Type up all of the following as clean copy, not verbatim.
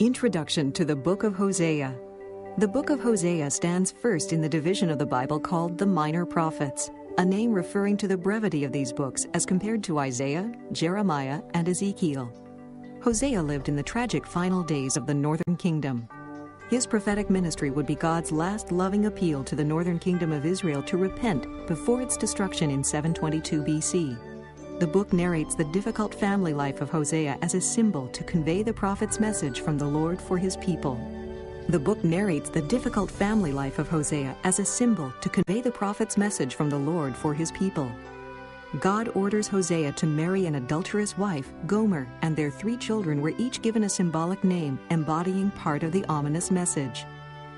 Introduction to the Book of Hosea. The Book of Hosea stands first in the division of the Bible called the Minor Prophets, a name referring to the brevity of these books as compared to Isaiah, Jeremiah, and Ezekiel. Hosea lived in the tragic final days of the Northern Kingdom. His prophetic ministry would be God's last loving appeal to the Northern Kingdom of Israel to repent before its destruction in 722 BC. The book narrates the difficult family life of Hosea as a symbol to convey the prophet's message from the Lord for his people. The book narrates the difficult family life of Hosea as a symbol to convey the prophet's message from the Lord for his people. God orders Hosea to marry an adulterous wife, Gomer, and their 3 children were each given a symbolic name embodying part of the ominous message.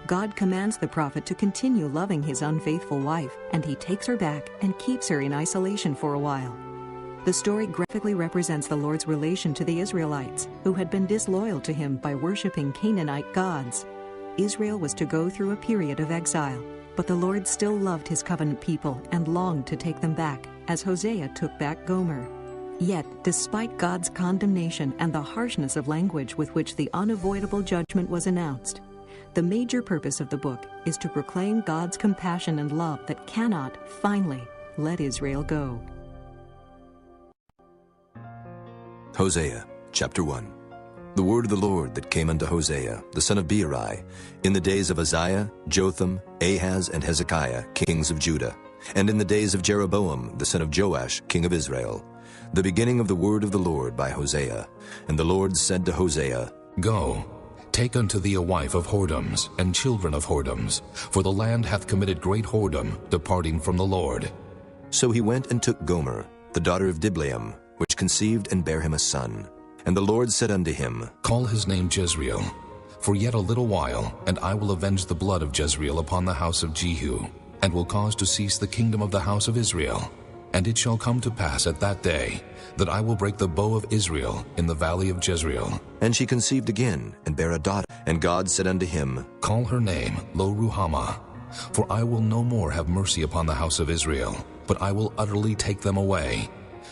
God commands the prophet to continue loving his unfaithful wife, and he takes her back and keeps her in isolation for a while. The story graphically represents the Lord's relation to the Israelites, who had been disloyal to him by worshiping Canaanite gods. Israel was to go through a period of exile, but the Lord still loved his covenant people and longed to take them back, as Hosea took back Gomer. Yet, despite God's condemnation and the harshness of language with which the unavoidable judgment was announced, the major purpose of the book is to proclaim God's compassion and love that cannot, finally, let Israel go. Hosea, chapter 1. The word of the Lord that came unto Hosea, the son of Beeri, in the days of Uzziah, Jotham, Ahaz, and Hezekiah, kings of Judah, and in the days of Jeroboam, the son of Joash, king of Israel, the beginning of the word of the Lord by Hosea. And the Lord said to Hosea, Go, take unto thee a wife of whoredoms, and children of whoredoms, for the land hath committed great whoredom, departing from the Lord. So he went and took Gomer, the daughter of Diblaim, which conceived and bare him a son. And the Lord said unto him, Call his name Jezreel, for yet a little while, and I will avenge the blood of Jezreel upon the house of Jehu, and will cause to cease the kingdom of the house of Israel. And it shall come to pass at that day, that I will break the bow of Israel in the valley of Jezreel. And she conceived again, and bare a daughter. And God said unto him, Call her name Lo-Ruhamah, for I will no more have mercy upon the house of Israel, but I will utterly take them away.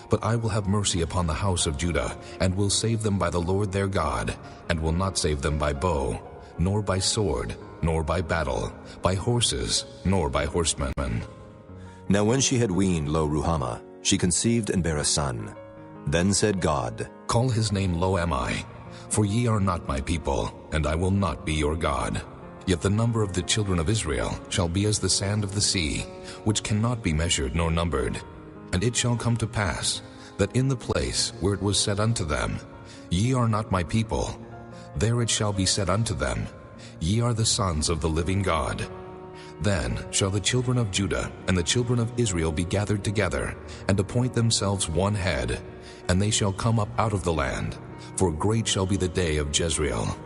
But I will have mercy upon the house of Judah, and will save them by the Lord their God, and will not save them by bow, nor by sword, nor by battle, by horses, nor by horsemen. Now when she had weaned Lo-Ruhamah, she conceived and bare a son. Then said God, Call his name Lo-Ammi, for ye are not my people, and I will not be your God. Yet the number of the children of Israel shall be as the sand of the sea, which cannot be measured nor numbered. And it shall come to pass, that in the place where it was said unto them, Ye are not my people, there it shall be said unto them, Ye are the sons of the living God. Then shall the children of Judah and the children of Israel be gathered together, and appoint themselves one head, and they shall come up out of the land, for great shall be the day of Jezreel.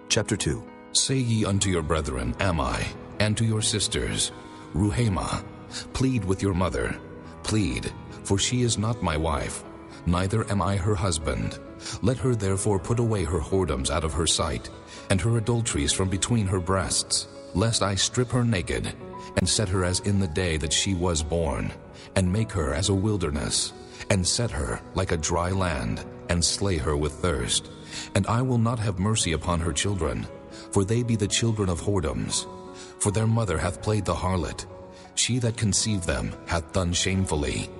Chapter 2. Say ye unto your brethren Ammi, and to your sisters Ruhamah, Plead with your mother, plead, for she is not my wife, neither am I her husband. Let her therefore put away her whoredoms out of her sight, and her adulteries from between her breasts, lest I strip her naked, and set her as in the day that she was born, and make her as a wilderness, and set her like a dry land, and slay her with thirst. And I will not have mercy upon her children, for they be the children of whoredoms. For their mother hath played the harlot, she that conceived them hath done shamefully.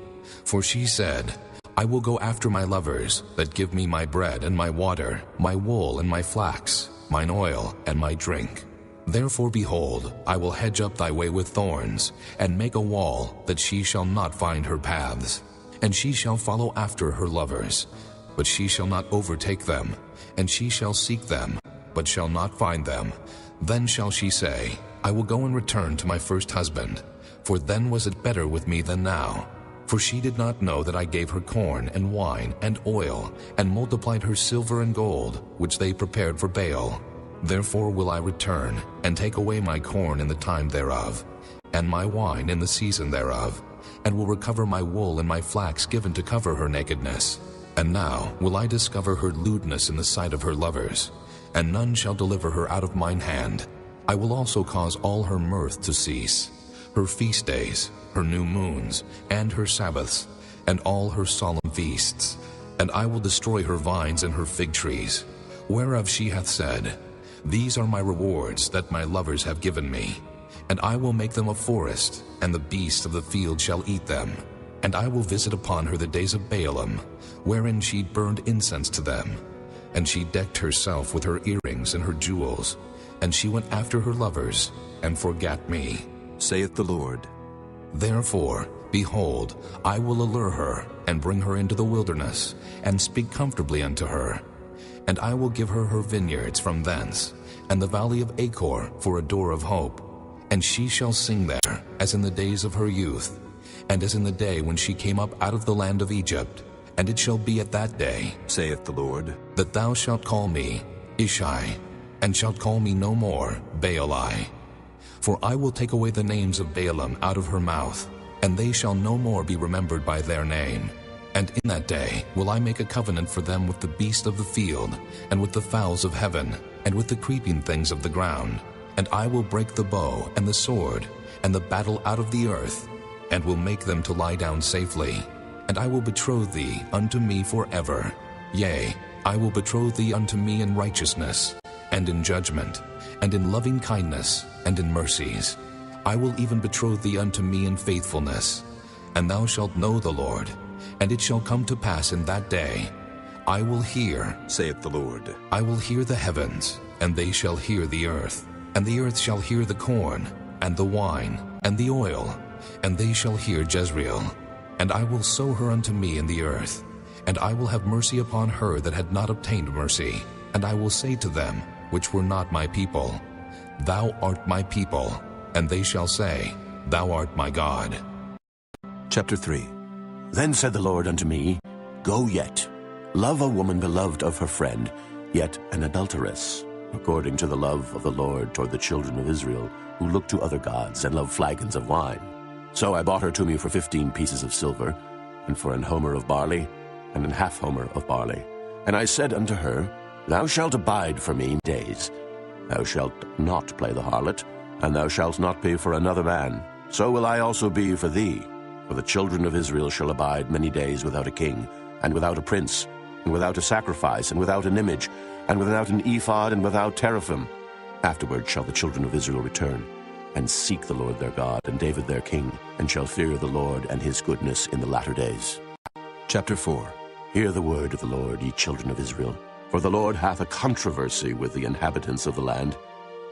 For she said, I will go after my lovers, that give me my bread and my water, my wool and my flax, mine oil and my drink. Therefore, behold, I will hedge up thy way with thorns, and make a wall, that she shall not find her paths. And she shall follow after her lovers, but she shall not overtake them. And she shall seek them, but shall not find them. Then shall she say, I will go and return to my first husband, for then was it better with me than now. For she did not know that I gave her corn and wine and oil, and multiplied her silver and gold, which they prepared for Baal. Therefore will I return, and take away my corn in the time thereof, and my wine in the season thereof, and will recover my wool and my flax given to cover her nakedness. And now will I discover her lewdness in the sight of her lovers, and none shall deliver her out of mine hand. I will also cause all her mirth to cease, her feast days, her new moons, and her Sabbaths, and all her solemn feasts. And I will destroy her vines and her fig trees, whereof she hath said, These are my rewards that my lovers have given me, and I will make them a forest, and the beasts of the field shall eat them. And I will visit upon her the days of Baalim, wherein she burned incense to them. And she decked herself with her earrings and her jewels, and she went after her lovers, and forgat me, saith the Lord. Therefore, behold, I will allure her, and bring her into the wilderness, and speak comfortably unto her. And I will give her her vineyards from thence, and the valley of Achor for a door of hope. And she shall sing there, as in the days of her youth, and as in the day when she came up out of the land of Egypt. And it shall be at that day, saith the Lord, that thou shalt call me Ishai, and shalt call me no more Baali. For I will take away the names of Baalim out of her mouth, and they shall no more be remembered by their name. And in that day will I make a covenant for them with the beast of the field, and with the fowls of heaven, and with the creeping things of the ground. And I will break the bow and the sword, and the battle out of the earth, and will make them to lie down safely. And I will betroth thee unto me forever. Yea, I will betroth thee unto me in righteousness, and in judgment, and in loving kindness, and in mercies. I will even betroth thee unto me in faithfulness. And thou shalt know the Lord. And it shall come to pass in that day, I will hear, saith the Lord. I will hear the heavens, and they shall hear the earth. And the earth shall hear the corn, and the wine, and the oil, and they shall hear Jezreel. And I will sow her unto me in the earth, and I will have mercy upon her that had not obtained mercy. And I will say to them, which were not my people, Thou art my people. And they shall say, Thou art my God. Chapter 3. Then said the Lord unto me, Go yet, love a woman beloved of her friend, yet an adulteress, according to the love of the Lord toward the children of Israel, who look to other gods and love flagons of wine. So I bought her to me for 15 pieces of silver, and for an homer of barley, and an half homer of barley. And I said unto her, Thou shalt abide for me days. Thou shalt not play the harlot, and thou shalt not be for another man. So will I also be for thee. For the children of Israel shall abide many days without a king, and without a prince, and without a sacrifice, and without an image, and without an ephod, and without teraphim. Afterward shall the children of Israel return, and seek the Lord their God, and David their king, and shall fear the Lord and his goodness in the latter days. Chapter 4. Hear the word of the Lord, ye children of Israel. For the Lord hath a controversy with the inhabitants of the land,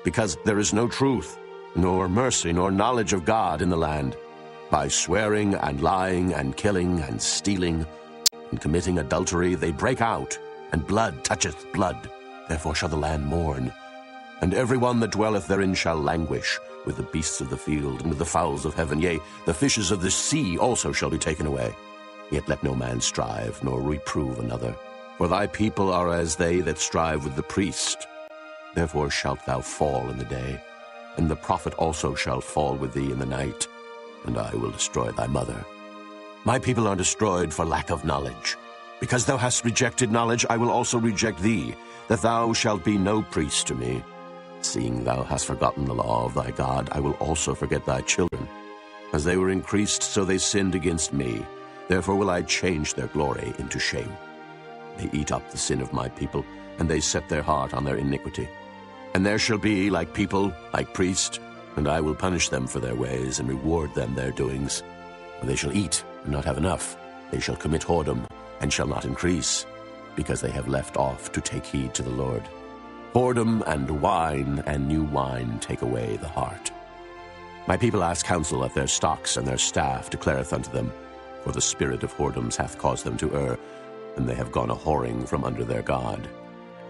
because there is no truth, nor mercy, nor knowledge of God in the land. By swearing and lying and killing and stealing and committing adultery they break out, and blood toucheth blood. Therefore shall the land mourn, and every one that dwelleth therein shall languish, with the beasts of the field and with the fowls of heaven. Yea, the fishes of the sea also shall be taken away. Yet let no man strive, nor reprove another. For thy people are as they that strive with the priest. Therefore shalt thou fall in the day, and the prophet also shall fall with thee in the night, and I will destroy thy mother. My people are destroyed for lack of knowledge. Because thou hast rejected knowledge, I will also reject thee, that thou shalt be no priest to me. Seeing thou hast forgotten the law of thy God, I will also forget thy children. As they were increased, so they sinned against me. Therefore will I change their glory into shame. They eat up the sin of my people, and they set their heart on their iniquity. And there shall be like people, like priest, and I will punish them for their ways, and reward them their doings. For they shall eat, and not have enough. They shall commit whoredom, and shall not increase, because they have left off to take heed to the Lord. Whoredom and wine and new wine take away the heart. My people ask counsel of their stocks, and their staff declareth unto them, for the spirit of whoredoms hath caused them to err, and they have gone a-whoring from under their God.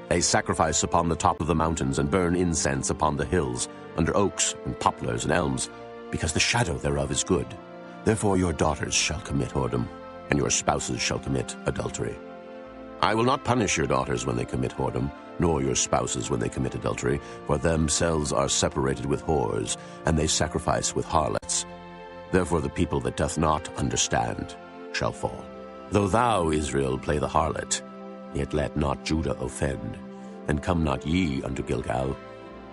They sacrifice upon the top of the mountains, and burn incense upon the hills, under oaks and poplars and elms, because the shadow thereof is good. Therefore your daughters shall commit whoredom, and your spouses shall commit adultery. I will not punish your daughters when they commit whoredom, nor your spouses when they commit adultery, for themselves are separated with whores, and they sacrifice with harlots. Therefore the people that doth not understand shall fall. Though thou, Israel, play the harlot, yet let not Judah offend, and come not ye unto Gilgal.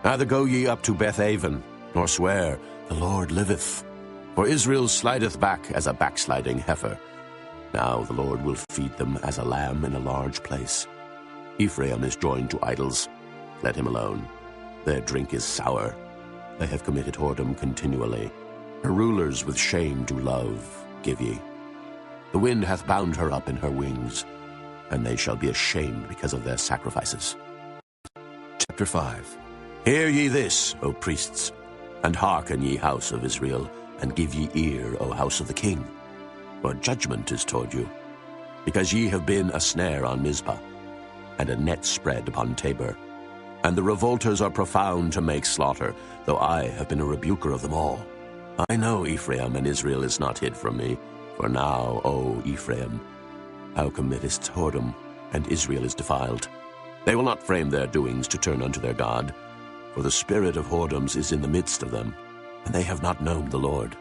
Neither go ye up to Bethaven, nor swear, The Lord liveth. For Israel slideth back as a backsliding heifer. Now the Lord will feed them as a lamb in a large place. Ephraim is joined to idols. Let him alone. Their drink is sour. They have committed whoredom continually. Her rulers with shame do love, give ye. The wind hath bound her up in her wings, and they shall be ashamed because of their sacrifices. Chapter 5. Hear ye this, O priests, and hearken, ye house of Israel, and give ye ear, O house of the king. For judgment is toward you, because ye have been a snare on Mizpah, and a net spread upon Tabor. And the revolters are profound to make slaughter, though I have been a rebuker of them all. I know Ephraim, and Israel is not hid from me. For now, O Ephraim, thou committest whoredom, and Israel is defiled. They will not frame their doings to turn unto their God, for the spirit of whoredoms is in the midst of them, and they have not known the Lord.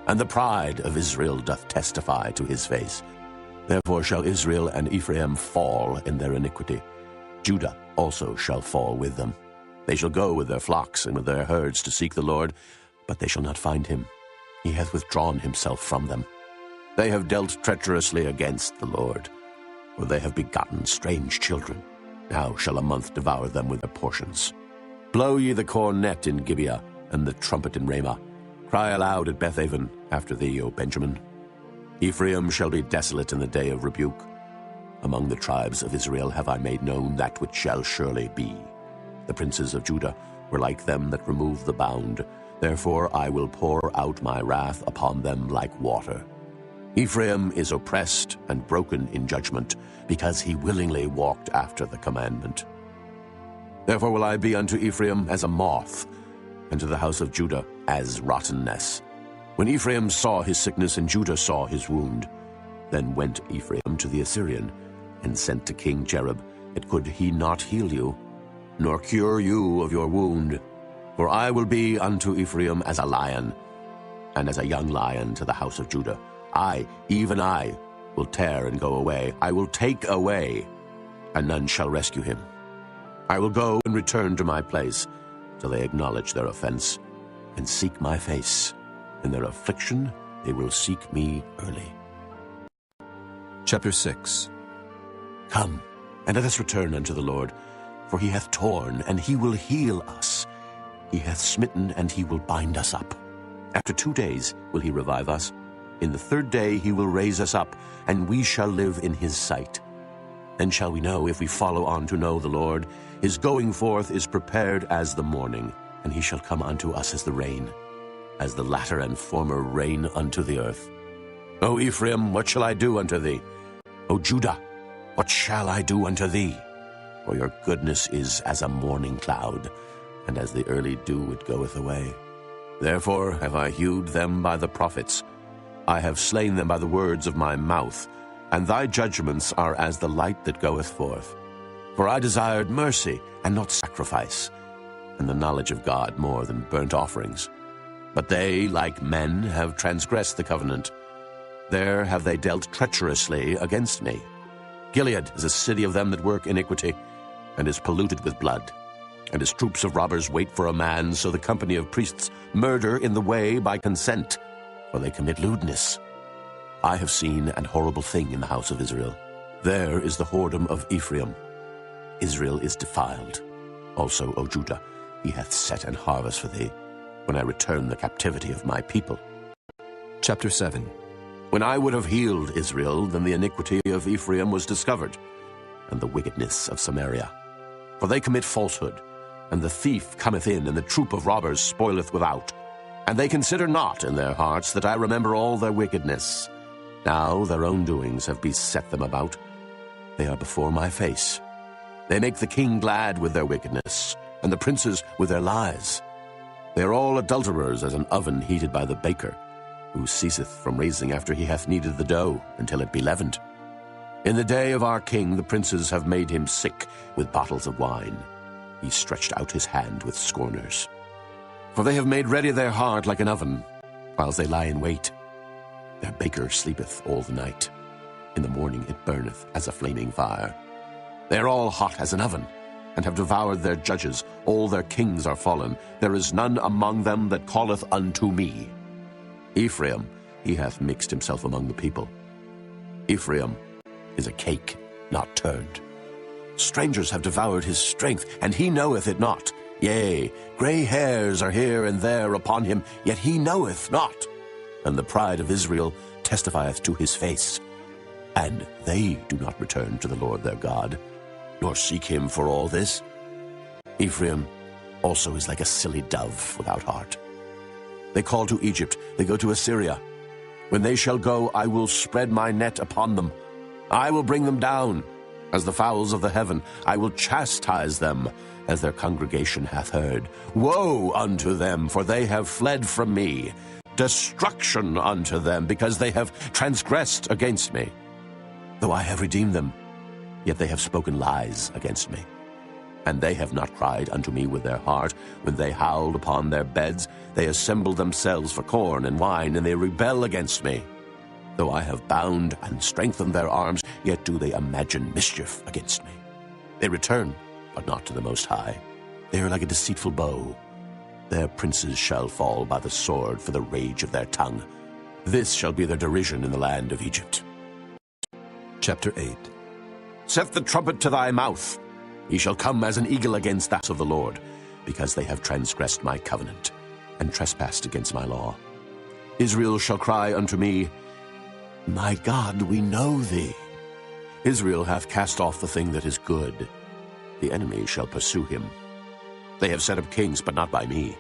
And the pride of Israel doth testify to his face. Therefore shall Israel and Ephraim fall in their iniquity. Judah also shall fall with them. They shall go with their flocks and with their herds to seek the Lord, but they shall not find him. He hath withdrawn himself from them. They have dealt treacherously against the Lord, for they have begotten strange children. Now shall a month devour them with their portions. Blow ye the cornet in Gibeah, and the trumpet in Ramah. Cry aloud at Bethaven after thee, O Benjamin. Ephraim shall be desolate in the day of rebuke. Among the tribes of Israel have I made known that which shall surely be. The princes of Judah were like them that remove the bound. Therefore I will pour out my wrath upon them like water. Ephraim is oppressed and broken in judgment, because he willingly walked after the commandment. Therefore will I be unto Ephraim as a moth, and to the house of Judah as rottenness. When Ephraim saw his sickness and Judah saw his wound, then went Ephraim to the Assyrian, and sent to King Jareb, yet could he not heal you, nor cure you of your wound. For I will be unto Ephraim as a lion, and as a young lion to the house of Judah. I, even I, will tear and go away. I will take away, and none shall rescue him. I will go and return to my place, till they acknowledge their offense, and seek my face. In their affliction they will seek me early. Chapter 6. Come, and let us return unto the Lord, for he hath torn, and he will heal us. He hath smitten, and he will bind us up. After 2 days will he revive us. In the 3rd day he will raise us up, and we shall live in his sight. Then shall we know, if we follow on to know the Lord. His going forth is prepared as the morning, and he shall come unto us as the rain, as the latter and former rain unto the earth. O Ephraim, what shall I do unto thee? O Judah, what shall I do unto thee? For your goodness is as a morning cloud, and as the early dew it goeth away. Therefore have I hewed them by the prophets. I have slain them by the words of my mouth, and thy judgments are as the light that goeth forth. For I desired mercy, and not sacrifice, and the knowledge of God more than burnt offerings. But they, like men, have transgressed the covenant. There have they dealt treacherously against me. Gilead is a city of them that work iniquity, and is polluted with blood. And his troops of robbers wait for a man, so the company of priests murder in the way by consent, for they commit lewdness. I have seen an horrible thing in the house of Israel. There is the whoredom of Ephraim. Israel is defiled. Also, O Judah, he hath set an harvest for thee, when I return the captivity of my people. Chapter 7. When I would have healed Israel, then the iniquity of Ephraim was discovered, and the wickedness of Samaria. For they commit falsehood, and the thief cometh in, and the troop of robbers spoileth without. And they consider not in their hearts that I remember all their wickedness. Now their own doings have beset them about. They are before my face. They make the king glad with their wickedness, and the princes with their lies. They are all adulterers as an oven heated by the baker, who ceaseth from raising after he hath kneaded the dough, until it be leavened. In the day of our king the princes have made him sick with bottles of wine. He stretched out his hand with scorners. For they have made ready their heart like an oven, whilst they lie in wait. Their baker sleepeth all the night. In the morning it burneth as a flaming fire. They are all hot as an oven, and have devoured their judges. All their kings are fallen. There is none among them that calleth unto me. Ephraim, he hath mixed himself among the people. Ephraim is a cake not turned. Strangers have devoured his strength, and he knoweth it not. Yea, grey hairs are here and there upon him, yet he knoweth not. And the pride of Israel testifieth to his face. And they do not return to the Lord their God, nor seek him for all this. Ephraim also is like a silly dove without heart. They call to Egypt, they go to Assyria. When they shall go, I will spread my net upon them. I will bring them down as the fowls of the heaven. I will chastise them as their congregation hath heard. Woe unto them, for they have fled from me. Destruction unto them, because they have transgressed against me. Though I have redeemed them, yet they have spoken lies against me. And they have not cried unto me with their heart. When they howled upon their beds, they assembled themselves for corn and wine, and they rebel against me. Though I have bound and strengthened their arms, yet do they imagine mischief against me. They return, but not to the Most High. They are like a deceitful bow. Their princes shall fall by the sword for the rage of their tongue. This shall be their derision in the land of Egypt. Chapter 8. Set the trumpet to thy mouth. He shall come as an eagle against the house of the Lord, because they have transgressed my covenant, and trespassed against my law. Israel shall cry unto me, My God, we know thee. Israel hath cast off the thing that is good. The enemy shall pursue him. They have set up kings, but not by me.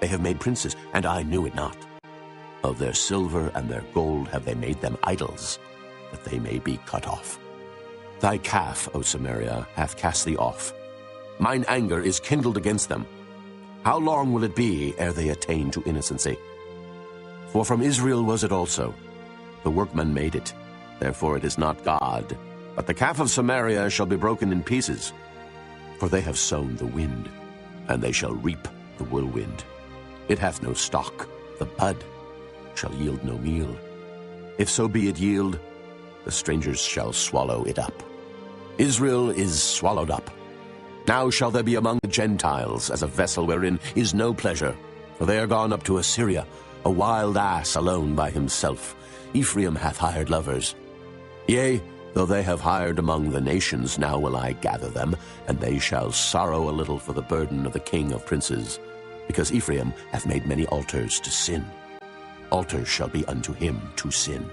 They have made princes, and I knew it not. Of their silver and their gold have they made them idols, that they may be cut off. Thy calf, O Samaria, hath cast thee off. Mine anger is kindled against them. How long will it be ere they attain to innocency? For from Israel was it also. The workman made it, therefore it is not God. But the calf of Samaria shall be broken in pieces. For they have sown the wind, and they shall reap the whirlwind. It hath no stalk, the bud shall yield no meal. If so be it yield, the strangers shall swallow it up. Israel is swallowed up. Now shall there be among the Gentiles as a vessel wherein is no pleasure. For they are gone up to Assyria, a wild ass alone by himself. Ephraim hath hired lovers. Yea, though they have hired among the nations, now will I gather them, and they shall sorrow a little for the burden of the king of princes. Because Ephraim hath made many altars to sin. Altars shall be unto him to sin.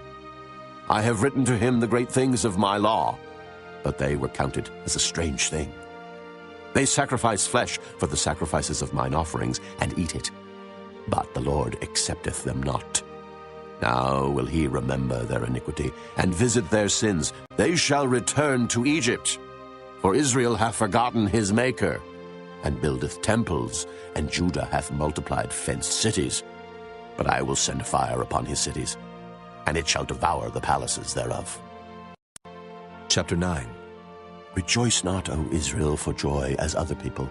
I have written to him the great things of my law, but they were counted as a strange thing. They sacrifice flesh for the sacrifices of mine offerings, and eat it. But the Lord accepteth them not. Now will he remember their iniquity, and visit their sins. They shall return to Egypt. For Israel hath forgotten his Maker, and buildeth temples, and Judah hath multiplied fenced cities. But I will send fire upon his cities, and it shall devour the palaces thereof. Chapter 9. Rejoice not, O Israel, for joy as other people.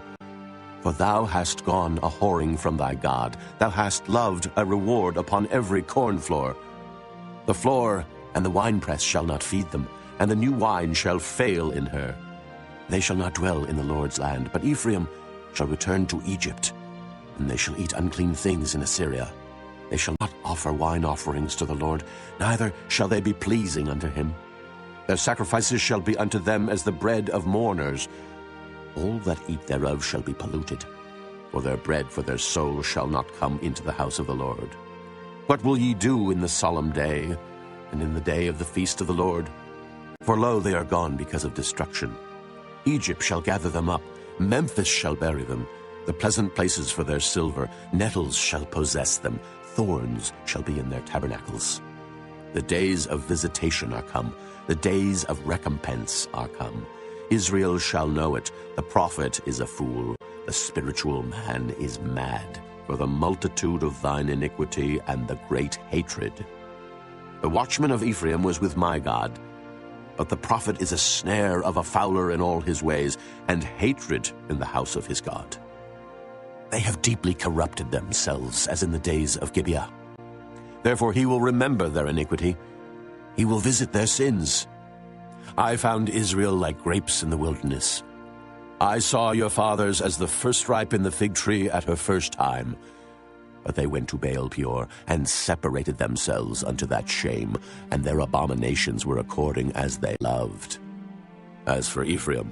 For thou hast gone a whoring from thy God. Thou hast loved a reward upon every corn floor. The floor and the winepress shall not feed them, and the new wine shall fail in her. They shall not dwell in the Lord's land, but Ephraim shall return to Egypt, and they shall eat unclean things in Assyria. They shall not offer wine offerings to the Lord, neither shall they be pleasing unto him. Their sacrifices shall be unto them as the bread of mourners. All that eat thereof shall be polluted, for their bread for their soul shall not come into the house of the Lord. What will ye do in the solemn day, and in the day of the feast of the Lord? For lo, they are gone because of destruction. Egypt shall gather them up, Memphis shall bury them, the pleasant places for their silver. Nettles shall possess them, thorns shall be in their tabernacles. The days of visitation are come, the days of recompense are come. Israel shall know it. The prophet is a fool, the spiritual man is mad, for the multitude of thine iniquity and the great hatred. The watchman of Ephraim was with my God, but the prophet is a snare of a fowler in all his ways, and hatred in the house of his God. They have deeply corrupted themselves, as in the days of Gibeah. Therefore he will remember their iniquity. He will visit their sins. I found Israel like grapes in the wilderness. I saw your fathers as the first ripe in the fig tree at her first time. But they went to Baal Peor, and separated themselves unto that shame, and their abominations were according as they loved. As for Ephraim,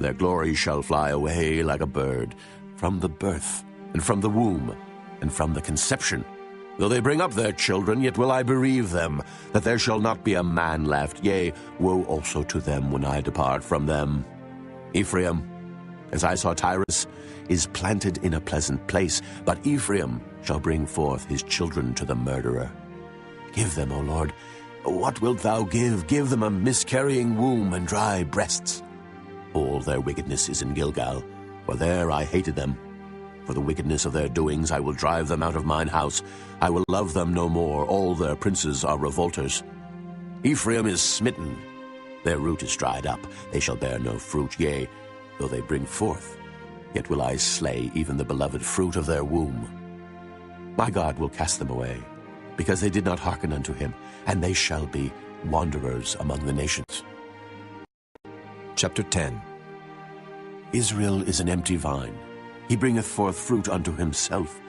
Their glory shall fly away like a bird, from the birth, and from the womb, and from the conception. Though they bring up their children, yet will I bereave them, that there shall not be a man left. Yea, woe also to them when I depart from them. Ephraim, as I saw Tyrus, is planted in a pleasant place, but Ephraim shall bring forth his children to the murderer. Give them, O Lord, what wilt thou give? Give them a miscarrying womb and dry breasts. All their wickedness is in Gilgal, for there I hated them. For the wickedness of their doings I will drive them out of mine house. I will love them no more. All their princes are revolters. Ephraim is smitten. Their root is dried up. They shall bear no fruit. Yea, though they bring forth, yet will I slay even the beloved fruit of their womb. My God will cast them away, because they did not hearken unto him, and they shall be wanderers among the nations. Chapter 10. Israel is an empty vine. He bringeth forth fruit unto himself.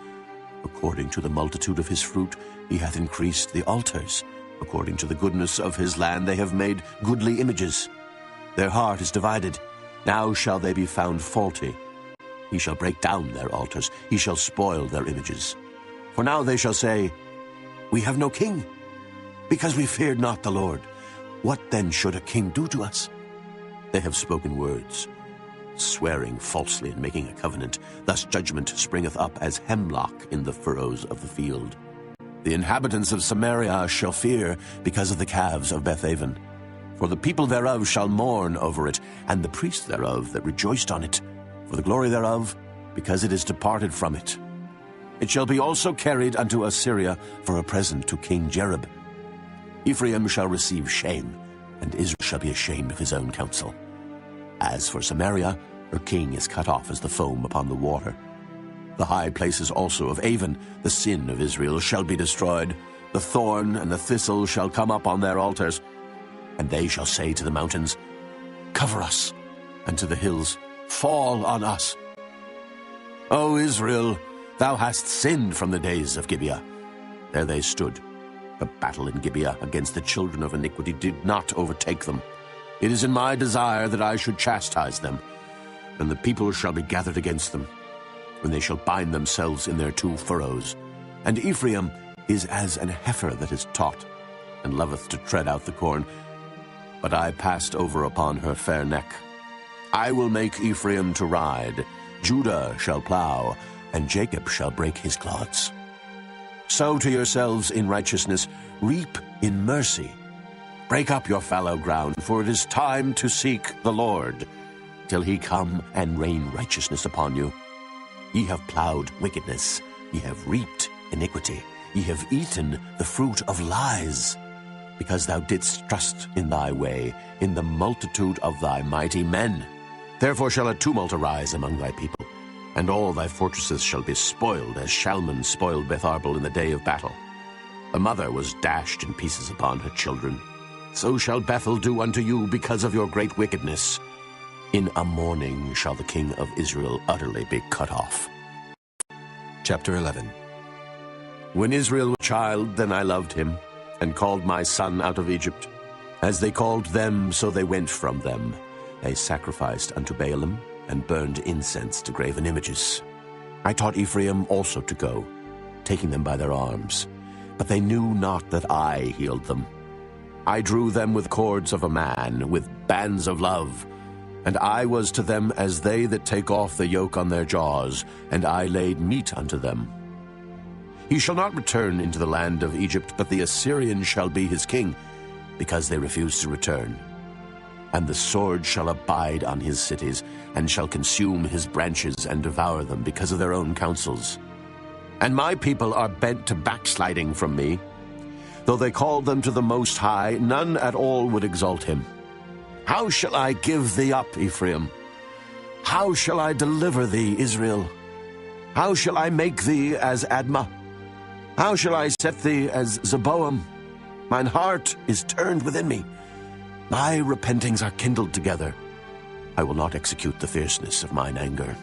According to the multitude of his fruit he hath increased the altars. According to the goodness of his land they have made goodly images. Their heart is divided. Now shall they be found faulty. He shall break down their altars. He shall spoil their images. For now they shall say, We have no king, because we feared not the Lord. What then should a king do to us? They have spoken words, swearing falsely and making a covenant. Thus judgment springeth up as hemlock in the furrows of the field. The inhabitants of Samaria shall fear because of the calves of Bethlehem. For the people thereof shall mourn over it, and the priests thereof that rejoiced on it, for the glory thereof, because it is departed from it. It shall be also carried unto Assyria for a present to King Jerub. Ephraim shall receive shame, and Israel shall be ashamed of his own counsel. As for Samaria, her king is cut off as the foam upon the water. The high places also of Avon, the sin of Israel, shall be destroyed. The thorn and the thistle shall come up on their altars. And they shall say to the mountains, Cover us, and to the hills, Fall on us. O Israel, thou hast sinned from the days of Gibeah. There they stood. The battle in Gibeah against the children of iniquity did not overtake them. It is in my desire that I should chastise them, and the people shall be gathered against them, when they shall bind themselves in their two furrows. And Ephraim is as an heifer that is taught, and loveth to tread out the corn. But I passed over upon her fair neck. I will make Ephraim to ride, Judah shall plow, and Jacob shall break his clods. Sow to yourselves in righteousness, reap in mercy. Break up your fallow ground, for it is time to seek the Lord, till he come and rain righteousness upon you. Ye have plowed wickedness, ye have reaped iniquity, ye have eaten the fruit of lies, because thou didst trust in thy way, in the multitude of thy mighty men. Therefore shall a tumult arise among thy people, and all thy fortresses shall be spoiled, as Shalman spoiled Beth-arbel in the day of battle. A mother was dashed in pieces upon her children. So shall Bethel do unto you because of your great wickedness. In a morning shall the king of Israel utterly be cut off. Chapter 11. When Israel was a child, then I loved him, and called my son out of Egypt. As they called them, so they went from them. They sacrificed unto Baalim, and burned incense to graven images. I taught Ephraim also to go, taking them by their arms. But they knew not that I healed them. I drew them with cords of a man, with bands of love. And I was to them as they that take off the yoke on their jaws, and I laid meat unto them. He shall not return into the land of Egypt, but the Assyrian shall be his king, because they refuse to return. And the sword shall abide on his cities, and shall consume his branches and devour them because of their own counsels. And my people are bent to backsliding from me. Though they called them to the Most High, none at all would exalt him. How shall I give thee up, Ephraim? How shall I deliver thee, Israel? How shall I make thee as Admah? How shall I set thee as Zeboam? Mine heart is turned within me. My repentings are kindled together. I will not execute the fierceness of mine anger.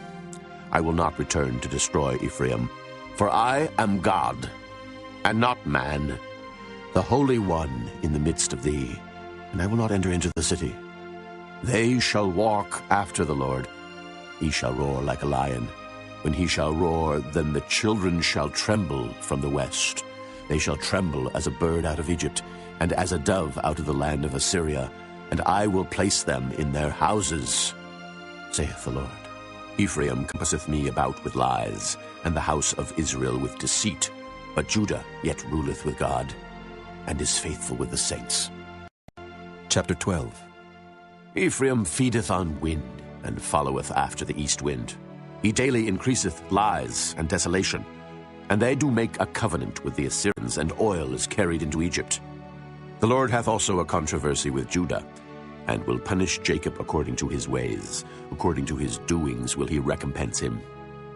I will not return to destroy Ephraim. For I am God, and not man, the Holy One in the midst of thee, and I will not enter into the city. They shall walk after the Lord. He shall roar like a lion. When he shall roar, then the children shall tremble from the west. They shall tremble as a bird out of Egypt, and as a dove out of the land of Assyria. And I will place them in their houses, saith the Lord. Ephraim compasseth me about with lies, and the house of Israel with deceit. But Judah yet ruleth with God, and is faithful with the saints. Chapter 12. Ephraim feedeth on wind, and followeth after the east wind. He daily increaseth lies and desolation. And they do make a covenant with the Assyrians, and oil is carried into Egypt. The Lord hath also a controversy with Judah, and will punish Jacob according to his ways. According to his doings will he recompense him.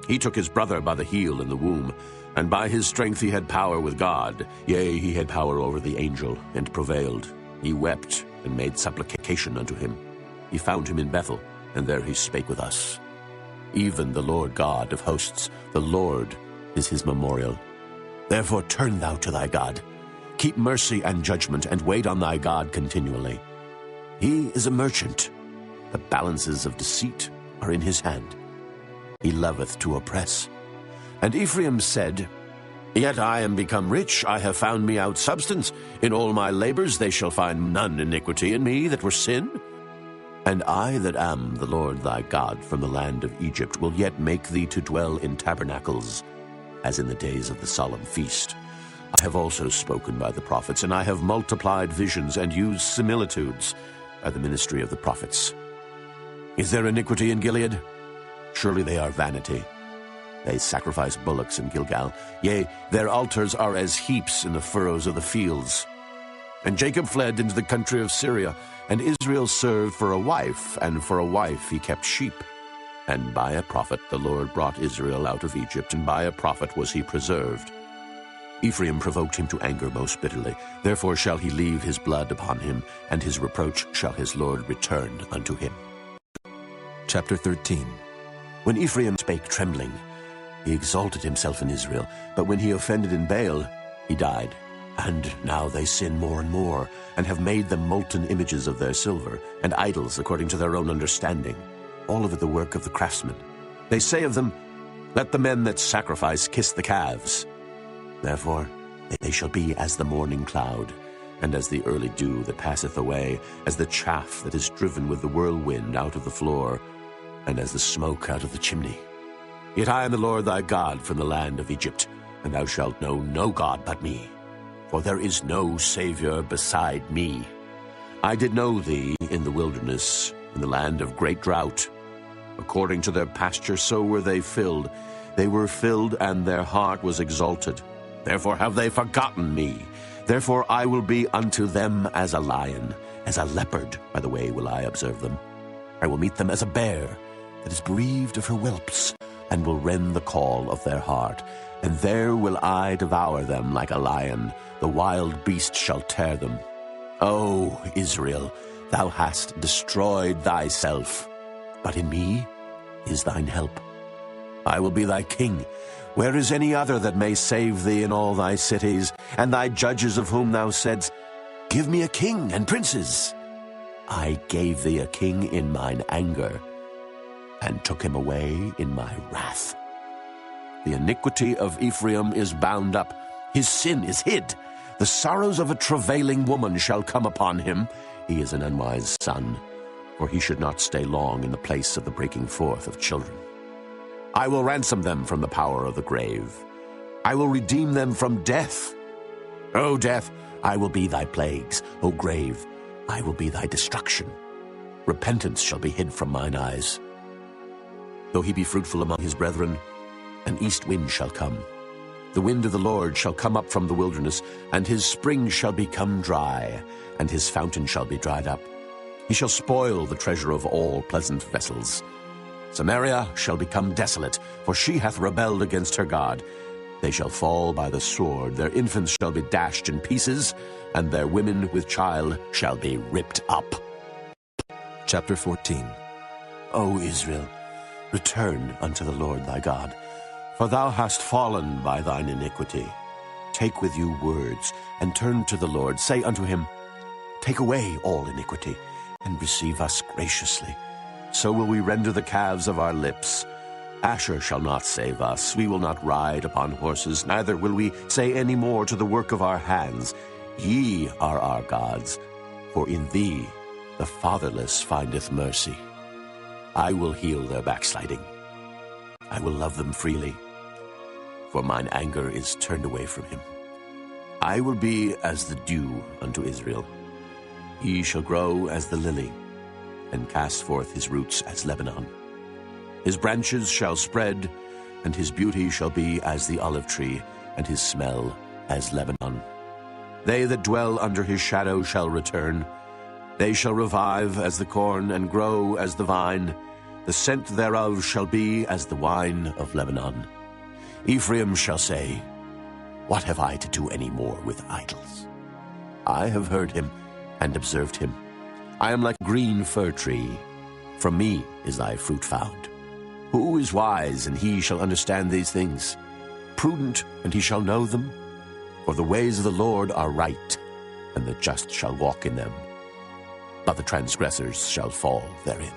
He took his brother by the heel in the womb, and by his strength he had power with God. Yea, he had power over the angel, and prevailed. He wept, and made supplication unto him. He found him in Bethel, and there he spake with us. Even the Lord God of hosts, the Lord is his memorial. Therefore turn thou to thy God. Keep mercy and judgment, and wait on thy God continually. He is a merchant. The balances of deceit are in his hand. He loveth to oppress. And Ephraim said, Yet I am become rich, I have found me out substance. In all my labors they shall find none iniquity in me that were sin. And I that am the Lord thy God from the land of Egypt will yet make thee to dwell in tabernacles, as in the days of the solemn feast. I have also spoken by the prophets, and I have multiplied visions and used similitudes by the ministry of the prophets. Is there iniquity in Gilead? Surely they are vanity. They sacrifice bullocks in Gilgal. Yea, their altars are as heaps in the furrows of the fields. And Jacob fled into the country of Syria, and Israel served for a wife, and for a wife he kept sheep. And by a prophet the Lord brought Israel out of Egypt, and by a prophet was he preserved. Ephraim provoked him to anger most bitterly. Therefore shall he leave his blood upon him, and his reproach shall his Lord return unto him. Chapter 13. When Ephraim spake trembling, he exalted himself in Israel, but when he offended in Baal, he died. And now they sin more and more, and have made them molten images of their silver, and idols according to their own understanding, all of it the work of the craftsmen. They say of them, Let the men that sacrifice kiss the calves. Therefore they shall be as the morning cloud, and as the early dew that passeth away, as the chaff that is driven with the whirlwind out of the floor, and as the smoke out of the chimney. Yet I am the Lord thy God from the land of Egypt, and thou shalt know no God but me. For there is no Savior beside me. I did know thee in the wilderness, in the land of great drought. According to their pasture so were they filled. They were filled, and their heart was exalted. Therefore have they forgotten me. Therefore I will be unto them as a lion, as a leopard, by the way will I observe them. I will meet them as a bear that is bereaved of her whelps, and will rend the call of their heart. And there will I devour them like a lion. The wild beast shall tear them. O Israel, thou hast destroyed thyself, but in me is thine help. I will be thy king. Where is any other that may save thee in all thy cities, and thy judges of whom thou saidst, Give me a king and princes? I gave thee a king in mine anger, and took him away in my wrath. The iniquity of Ephraim is bound up, his sin is hid. The sorrows of a travailing woman shall come upon him. He is an unwise son, for he should not stay long in the place of the breaking forth of children. I will ransom them from the power of the grave. I will redeem them from death. O death, I will be thy plagues. O grave, I will be thy destruction. Repentance shall be hid from mine eyes. Though he be fruitful among his brethren, an east wind shall come. The wind of the Lord shall come up from the wilderness, and his spring shall become dry, and his fountain shall be dried up. He shall spoil the treasure of all pleasant vessels. Samaria shall become desolate, for she hath rebelled against her God. They shall fall by the sword, their infants shall be dashed in pieces, and their women with child shall be ripped up. Chapter 14. O Israel, return unto the Lord thy God, for thou hast fallen by thine iniquity. Take with you words, and turn to the Lord. Say unto him, Take away all iniquity, and receive us graciously. So will we render the calves of our lips. Asher shall not save us. We will not ride upon horses, neither will we say any more to the work of our hands, Ye are our gods, for in thee the fatherless findeth mercy. I will heal their backsliding. I will love them freely, for mine anger is turned away from him. I will be as the dew unto Israel. He shall grow as the lily, and cast forth his roots as Lebanon. His branches shall spread, and his beauty shall be as the olive tree, and his smell as Lebanon. They that dwell under his shadow shall return. They shall revive as the corn, and grow as the vine. The scent thereof shall be as the wine of Lebanon. Ephraim shall say, What have I to do any more with idols? I have heard him and observed him. I am like a green fir tree. From me is thy fruit found. Who is wise, and he shall understand these things? Prudent, and he shall know them? For the ways of the Lord are right, and the just shall walk in them, but the transgressors shall fall therein.